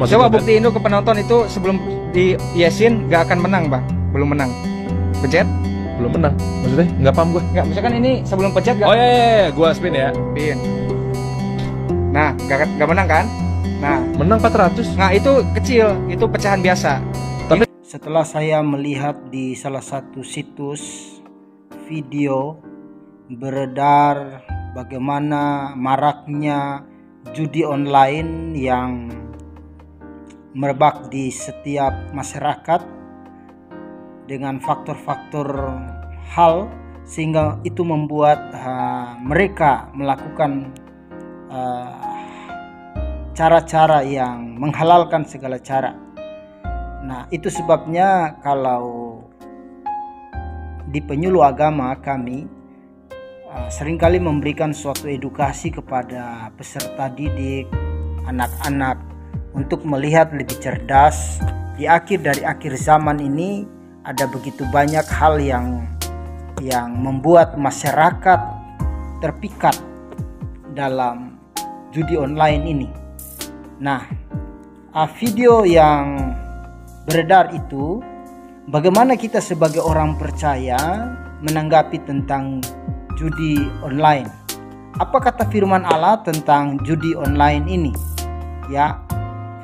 maksudnya. Coba buktiin dulu ke penonton itu sebelum di Yesin gak akan menang bang, belum menang. Pencet? Belum menang, maksudnya nggak paham gue. Nggak, misalkan ini sebelum pencet gak? Oh iya, gue spin ya. Spin. Nah, gak menang kan? Nah, Menang 400. nah itu kecil, itu pecahan biasa. Tapi Setelah saya melihat di salah satu situs video beredar bagaimana maraknya judi online yang merebak di setiap masyarakat dengan faktor-faktor hal sehingga itu membuat mereka melakukan cara-cara yang menghalalkan segala cara. Nah, itu sebabnya kalau di penyuluh agama kami seringkali memberikan suatu edukasi kepada peserta didik, anak-anak untuk melihat lebih cerdas. Di akhir zaman ini ada begitu banyak hal yang membuat masyarakat terpikat dalam judi online ini. Nah, video yang beredar itu bagaimana kita sebagai orang percaya menanggapi tentang judi online. Apa kata firman Allah tentang judi online ini? Ya,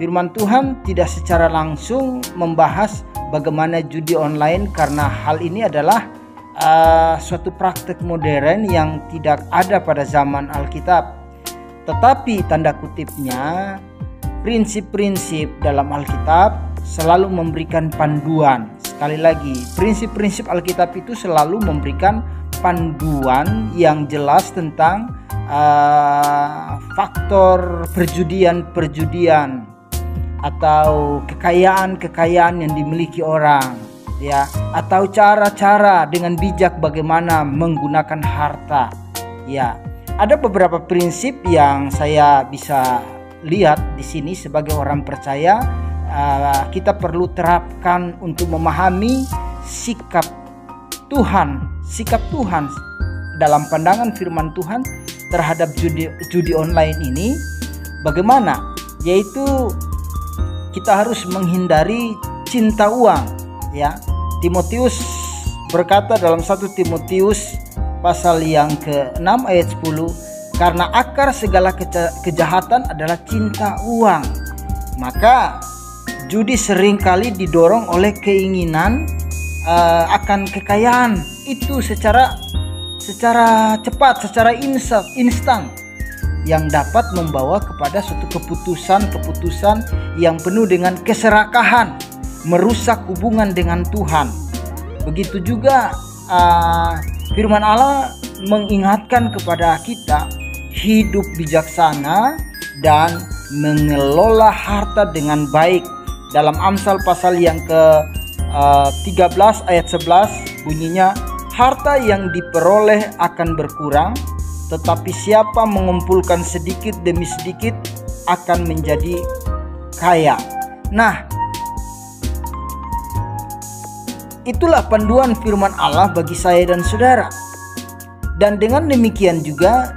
firman Tuhan tidak secara langsung membahas bagaimana judi online karena hal ini adalah suatu praktek modern yang tidak ada pada zaman Alkitab. Tetapi tanda kutipnya, prinsip-prinsip dalam Alkitab selalu memberikan panduan. Sekali lagi, prinsip-prinsip Alkitab itu selalu memberikan panduan yang jelas tentang faktor perjudian atau kekayaan yang dimiliki orang, ya, atau cara-cara dengan bijak bagaimana menggunakan harta. Ya, ada beberapa prinsip yang saya bisa lihat di sini sebagai orang percaya. Kita perlu terapkan untuk memahami sikap Tuhan dalam pandangan firman Tuhan terhadap judi online ini. Bagaimana? Yaitu kita harus menghindari cinta uang, ya. Timotius berkata dalam 1 Timotius pasal yang ke-6 ayat 10, karena akar segala kejahatan adalah cinta uang. Maka judi seringkali didorong oleh keinginan akan kekayaan itu secara cepat, secara instan, yang dapat membawa kepada suatu keputusan yang penuh dengan keserakahan, merusak hubungan dengan Tuhan. Begitu juga firman Allah mengingatkan kepada kita hidup bijaksana dan mengelola harta dengan baik. Dalam Amsal pasal yang ke-13 ayat 11 bunyinya, harta yang diperoleh akan berkurang, tetapi siapa mengumpulkan sedikit demi sedikit akan menjadi kaya. Nah, itulah panduan firman Allah bagi saya dan saudara. Dan dengan demikian juga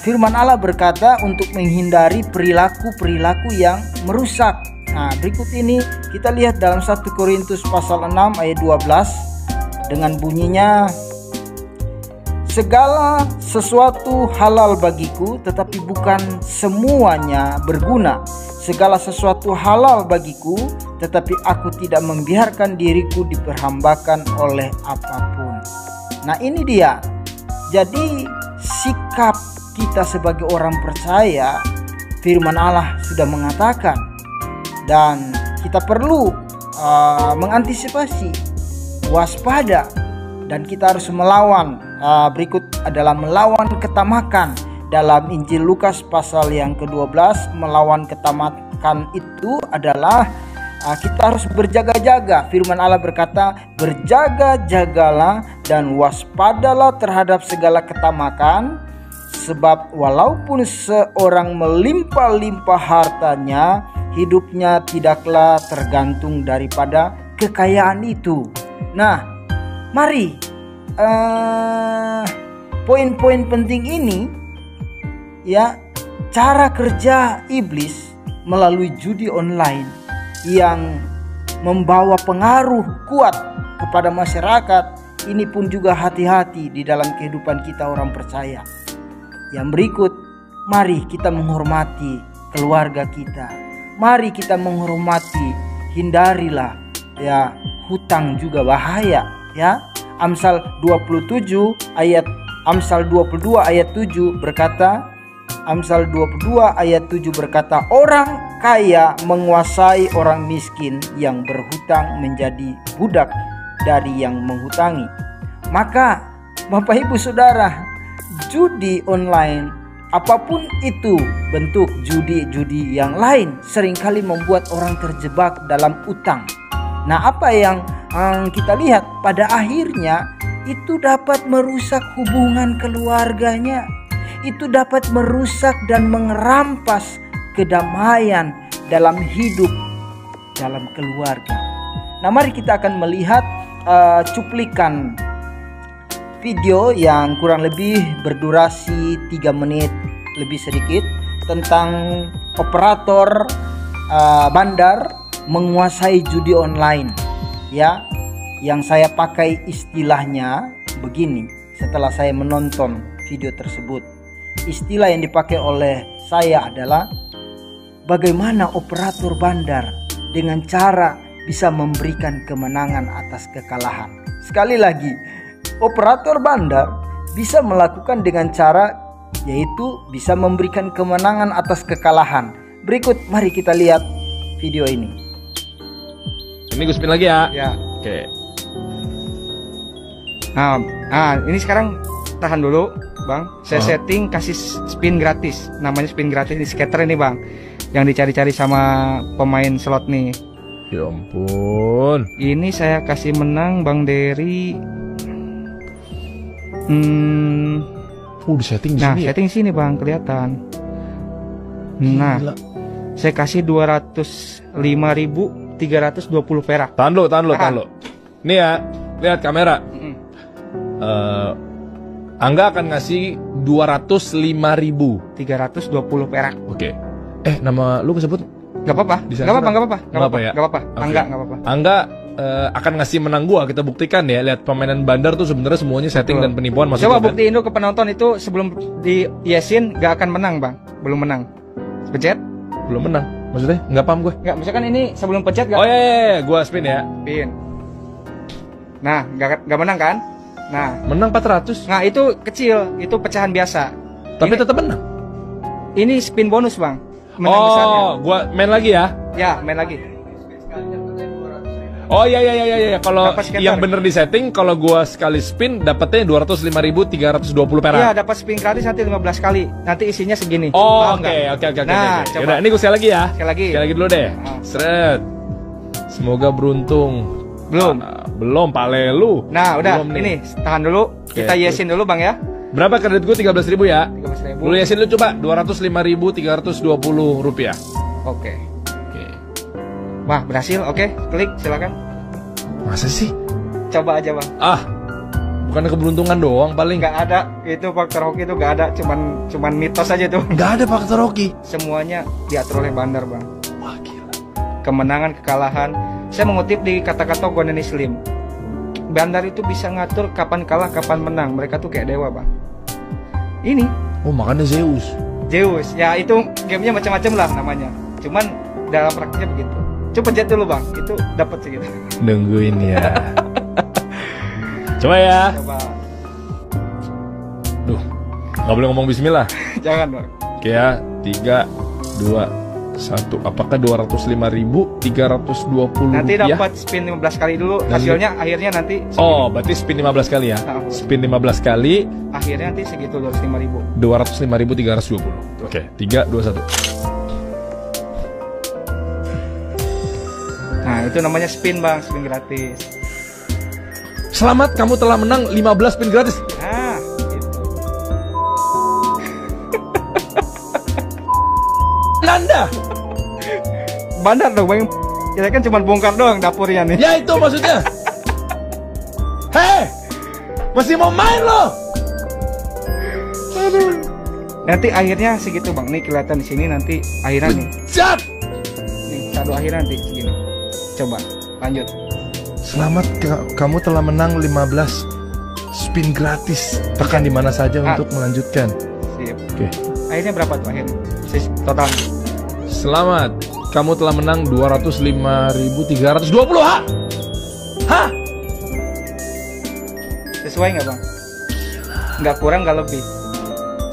firman Allah berkata untuk menghindari perilaku-perilaku yang merusak. Nah, berikut ini kita lihat dalam 1 Korintus pasal 6 ayat 12 dengan bunyinya, segala sesuatu halal bagiku tetapi bukan semuanya berguna. Segala sesuatu halal bagiku tetapi aku tidak membiarkan diriku diperhambakan oleh apapun. Nah, ini dia. Jadi sikap kita sebagai orang percaya, firman Allah sudah mengatakan, dan kita perlu mengantisipasi, waspada, dan kita harus melawan. Berikut adalah melawan ketamakan. Dalam Injil Lukas pasal yang ke-12, melawan ketamakan itu adalah kita harus berjaga-jaga. Firman Allah berkata, berjaga-jagalah dan waspadalah terhadap segala ketamakan, sebab walaupun seorang melimpah-limpah hartanya, hidupnya tidaklah tergantung daripada kekayaan itu. Nah, mari poin-poin penting ini, ya, cara kerja iblis melalui judi online yang membawa pengaruh kuat kepada masyarakat, ini pun juga hati-hati di dalam kehidupan kita orang percaya. Yang berikut, mari kita menghormati keluarga kita. Mari kita menghormati, hindarilah ya, hutang juga bahaya ya. Amsal 22 ayat 7 berkata, Amsal 22 ayat 7 berkata, orang kaya menguasai orang miskin, yang berhutang menjadi budak dari yang menghutangi. Maka Bapak Ibu Saudara, judi online, apapun itu bentuk judi-judi yang lain, seringkali membuat orang terjebak dalam utang. Nah, apa yang kita lihat pada akhirnya itu dapat merusak hubungan keluarganya. Itu dapat merusak dan mengerampas kedamaian dalam hidup, dalam keluarga. Nah, mari kita akan melihat cuplikan video yang kurang lebih berdurasi 3 menit lebih sedikit tentang operator bandar menguasai judi online ya. Yang saya pakai istilahnya begini setelah saya menonton video tersebut. Istilah yang dipakai oleh saya adalah bagaimana operator bandar dengan cara bisa memberikan kemenangan atas kekalahan. Sekali lagi, operator bandar bisa melakukan dengan cara yaitu bisa memberikan kemenangan atas kekalahan. Berikut mari kita lihat video ini. Ini gue spin lagi ya. Ya. Oke. Nah, ini sekarang tahan dulu, Bang. Saya setting kasih spin gratis. Namanya spin gratis di scatter ini, Bang. Yang dicari-cari sama pemain slot nih. Ya ampun. Ini saya kasih menang Bang Dery. Di setting di Nah, sini. setting sini, Bang, kelihatan. Nah, Gila. saya kasih 205.320 perak. Tahan lo. Nih ya, lihat kamera. Angga akan ngasih 205.000. 320 perak. Oke. Nama lu kesebut? Gak apa-apa. Bisa Gak apa-apa, nggak? gak apa-apa. Nggak apa ya? Gak apa-apa. Oke. Angga, gak apa-apa. Angga akan ngasih menang gua. Kita buktikan ya. Lihat permainan bandar tuh sebenarnya semuanya setting dan penipuan maksudnya. Coba kan? buktiin dulu ke penonton itu sebelum di yesin gak akan menang, Bang. Belum menang. Pencet? Belum menang. Maksudnya nggak paham gue. Enggak, misalkan ini sebelum pencet gak? Oh iya, gua spin ya. Spin. Nah, gak menang kan? Nah, Menang 400. nah itu kecil, itu pecahan biasa. Tapi Ini- tetap menang. Ini spin bonus, Bang. Menang besarnya. Gua main lagi ya. Ya, main lagi. Oh iya. Kalau Dapat scatter. yang bener di setting, kalau gua sekali spin dapatnya 205.320 perak. Iya, dapat spin gratis nanti 15 kali. Nanti isinya segini. Oh, Paham oke. nggak? Nah, Nah, coba. Yaudah, ini gue sekali lagi ya. Sekali lagi. Sekali lagi dulu deh. Ah. Seret. Semoga beruntung. Belum. Belum, palelu. Nah, udah. Belum nih. Ini tahan dulu. Kita Oke, yesin dulu, Bang ya. Berapa kredit gue? 13.000 ya. 13.000. Lu yasin lu coba 205.320 rupiah. Oke. Oke. Wah, berhasil. Oke, klik silakan. Masa sih? Coba aja, Bang. Bukan keberuntungan doang paling. Nggak ada. Itu faktor hoki itu nggak ada. Cuman mitos aja tuh. Nggak ada faktor hoki. Semuanya diatur oleh bandar, Bang. Wah, gila. Kemenangan, kekalahan. Saya mengutip di kata-kata Gordon Slim. Bandar itu bisa ngatur kapan kalah, kapan menang. Mereka tuh kayak dewa, Bang. Ini Oh, makanya Zeus. Zeus. Ya, itu gamenya macam-macam lah namanya. Cuman dalam praktiknya begitu. Coba pencet dulu, Bang. Itu dapat segitu. Nungguin ya. Coba ya. Coba. Duh, nggak boleh ngomong bismillah. Jangan, Bang. Oke ya, 3, 2, 1. Apakah 205.320 Nanti rupiah? dapat spin 15 kali dulu. Dan- Hasilnya akhirnya nanti Oh, berarti spin 15 kali ya. Nah. Spin 15 kali, akhirnya nanti segitu 205.000. 205.320. Oke, 3, 2, 1. Nah, itu namanya spin, Bang, spin gratis. Selamat, kamu telah menang 15 spin gratis. Nah, gitu. Nanda. Bandar dong, Bang. Kita kan cuma bongkar doang dapurnya nih. Ya itu maksudnya. Hei, masih mau main loh? Nanti akhirnya segitu, Bang. Nih kelihatan di sini nanti akhirnya nih. Bejat. saldo akhirnya nanti segini. Coba lanjut. Selamat, kamu telah menang 15 spin gratis. Tekan di mana saja untuk melanjutkan. Sip. Oke. Akhirnya berapa tuh akhirnya? Total. Selamat, kamu telah menang 205.320. Hah? Sesuai nggak bang? Nggak kurang nggak lebih.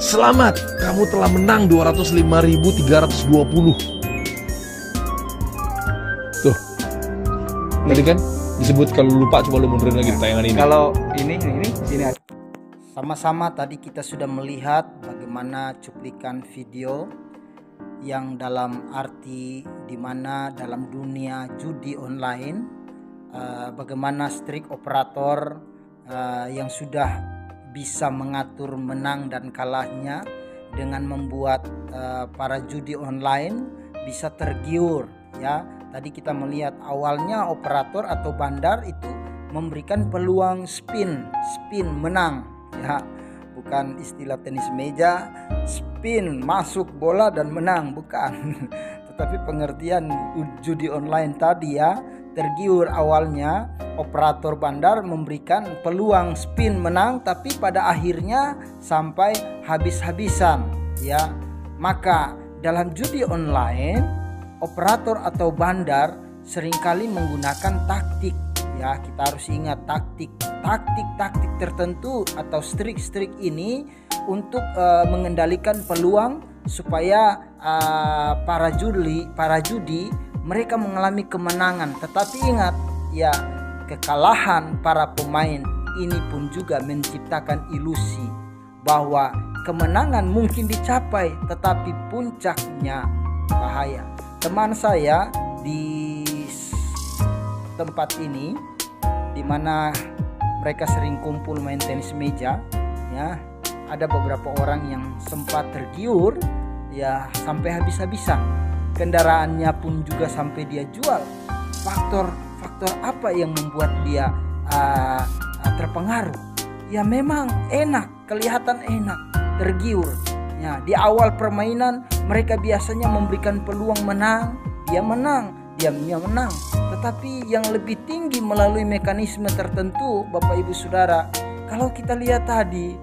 Selamat, kamu telah menang 205.320. Tuh. Tadi kan disebut kalau lupa coba lu mundurin lagi tayangan ini. Kalau ini sini. Sama-sama tadi kita sudah melihat bagaimana cuplikan video yang dalam arti dimana dalam dunia judi online bagaimana strik operator yang sudah bisa mengatur menang dan kalahnya dengan membuat para judi online bisa tergiur ya. Tadi kita melihat awalnya operator atau bandar itu memberikan peluang spin menang ya, bukan istilah tenis meja spin masuk bola dan menang, bukan. Tetapi pengertian judi online tadi ya, tergiur awalnya operator bandar memberikan peluang spin menang tapi pada akhirnya sampai habis-habisan ya. Maka dalam judi online operator atau bandar seringkali menggunakan taktik ya. Kita harus ingat taktik tertentu atau strik ini untuk mengendalikan peluang supaya para judi mereka mengalami kemenangan. Tetapi ingat ya, kekalahan para pemain ini pun juga menciptakan ilusi bahwa kemenangan mungkin dicapai tetapi puncaknya bahaya. Teman saya di tempat ini di mana mereka sering kumpul main tenis meja ya, ada beberapa orang yang sempat tergiur ya sampai habis-habisan. Kendaraannya pun juga sampai dia jual. Faktor apa yang membuat dia terpengaruh? Ya memang enak, kelihatan enak, tergiur. Ya, di awal permainan mereka biasanya memberikan peluang menang, dia menang, diamnya menang. Tetapi yang lebih tinggi melalui mekanisme tertentu, Bapak Ibu Saudara, kalau kita lihat tadi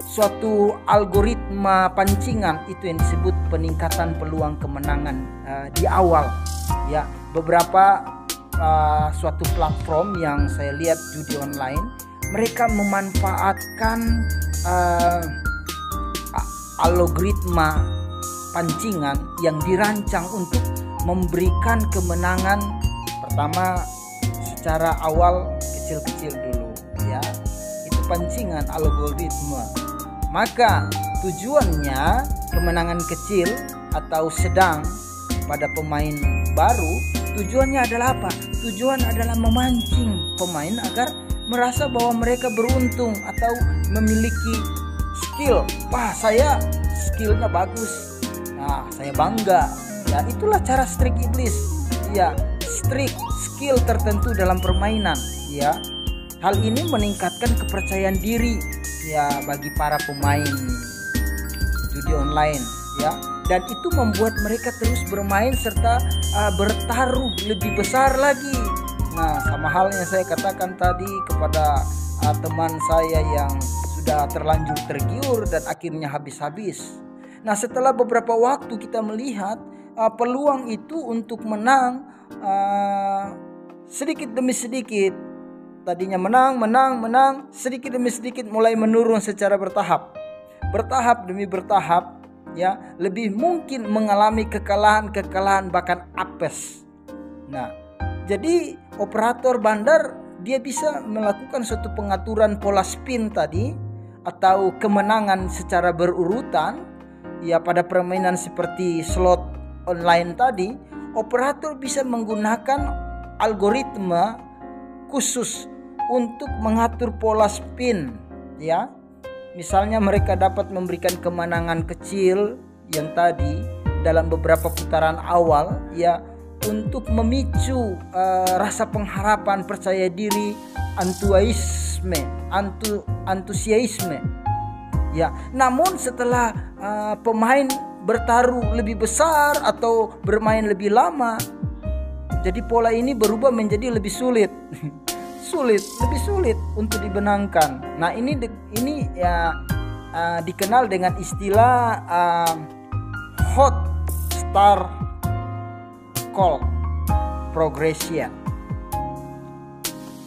suatu algoritma pancingan itu yang disebut peningkatan peluang kemenangan di awal ya. Beberapa suatu platform yang saya lihat judi online, mereka memanfaatkan algoritma pancingan yang dirancang untuk memberikan kemenangan pertama secara awal kecil-kecil dulu ya. Itu pancingan algoritma. Maka tujuannya kemenangan kecil atau sedang pada pemain baru, tujuannya adalah apa? Tujuan adalah memancing pemain agar merasa bahwa mereka beruntung atau memiliki skill. Wah, saya skillnya bagus. Nah, saya bangga. Ya, itulah cara strik iblis. Ya, strik skill tertentu dalam permainan. Ya, hal ini meningkatkan kepercayaan diri ya bagi para pemain judi online ya, dan itu membuat mereka terus bermain serta bertaruh lebih besar lagi. Nah, sama halnya saya katakan tadi kepada teman saya yang sudah terlanjur tergiur dan akhirnya habis-habis. Nah, setelah beberapa waktu kita melihat peluang itu untuk menang sedikit demi sedikit. Tadinya menang, sedikit demi sedikit mulai menurun secara bertahap demi bertahap ya, lebih mungkin mengalami kekalahan bahkan apes. Nah, jadi operator bandar dia bisa melakukan suatu pengaturan pola spin tadi atau kemenangan secara berurutan ya. Pada permainan seperti slot online tadi, operator bisa menggunakan algoritma khusus untuk mengatur pola spin ya. Misalnya mereka dapat memberikan kemenangan kecil yang tadi dalam beberapa putaran awal ya, untuk memicu rasa pengharapan, percaya diri, antusiasme ya. Namun setelah pemain bertaruh lebih besar atau bermain lebih lama. Jadi pola ini berubah menjadi lebih sulit. Lebih sulit untuk dibenangkan. Nah, ini ya dikenal dengan istilah hot start call progression.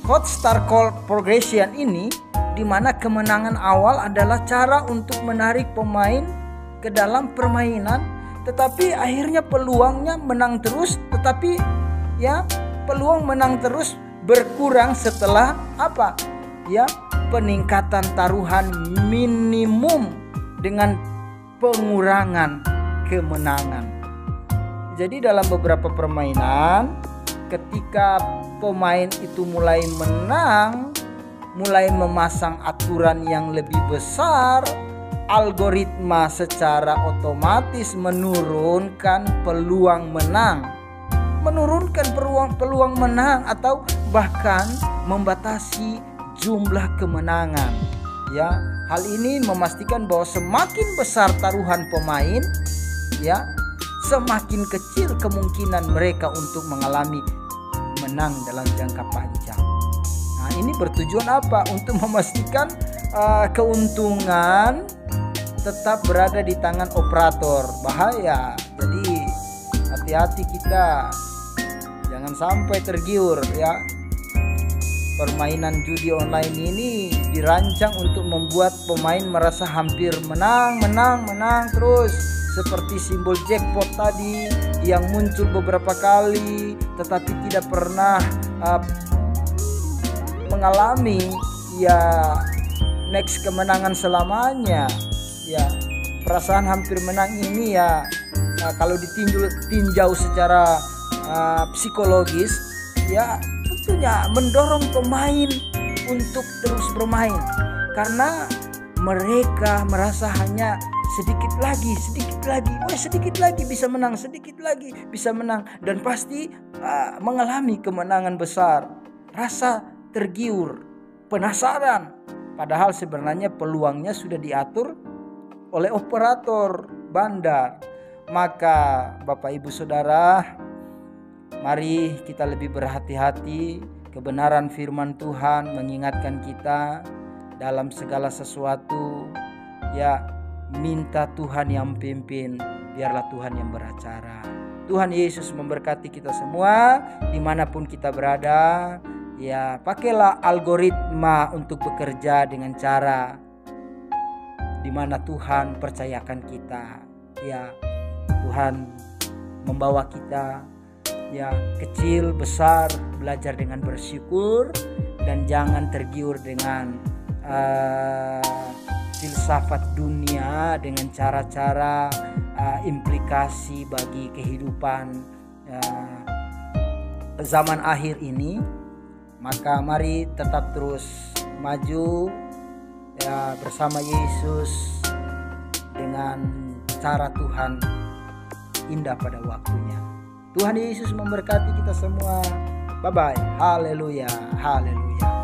Hot start call progression ini di mana kemenangan awal adalah cara untuk menarik pemain ke dalam permainan, tetapi akhirnya peluangnya menang terus, tetapi ya peluang menang terus berkurang setelah apa? Ya, peningkatan taruhan minimum dengan pengurangan kemenangan. Jadi dalam beberapa permainan ketika pemain itu mulai menang, mulai memasang aturan yang lebih besar, algoritma secara otomatis menurunkan peluang menang. Menurunkan peluang menang atau bahkan membatasi jumlah kemenangan. Ya, hal ini memastikan bahwa semakin besar taruhan pemain, ya, semakin kecil kemungkinan mereka untuk mengalami menang dalam jangka panjang. Nah, ini bertujuan apa? Untuk memastikan keuntungan tetap berada di tangan operator. Bahaya. Jadi hati-hati kita. Jangan sampai tergiur ya. Permainan judi online ini dirancang untuk membuat pemain merasa hampir menang terus, seperti simbol jackpot tadi yang muncul beberapa kali tetapi tidak pernah mengalami ya next kemenangan selamanya. Ya, perasaan hampir menang ini ya kalau ditinjau secara psikologis ya tentunya mendorong pemain untuk terus bermain karena mereka merasa hanya sedikit lagi bisa menang dan pasti mengalami kemenangan besar. Rasa tergiur, penasaran, padahal sebenarnya peluangnya sudah diatur oleh operator bandar. Maka Bapak Ibu Saudara, mari kita lebih berhati-hati. Kebenaran firman Tuhan mengingatkan kita dalam segala sesuatu ya, minta Tuhan yang pimpin, biarlah Tuhan yang beracara. Tuhan Yesus memberkati kita semua dimanapun kita berada. Ya, pakailah algoritma untuk bekerja dengan cara dimana Tuhan percayakan kita. Ya, Tuhan membawa kita ya kecil besar, belajar dengan bersyukur dan jangan tergiur dengan filsafat dunia dengan cara-cara implikasi bagi kehidupan zaman akhir ini. Maka mari tetap terus maju ya bersama Yesus dengan cara Tuhan indah pada waktunya. Tuhan Yesus memberkati kita semua. Bye bye. Haleluya. Haleluya.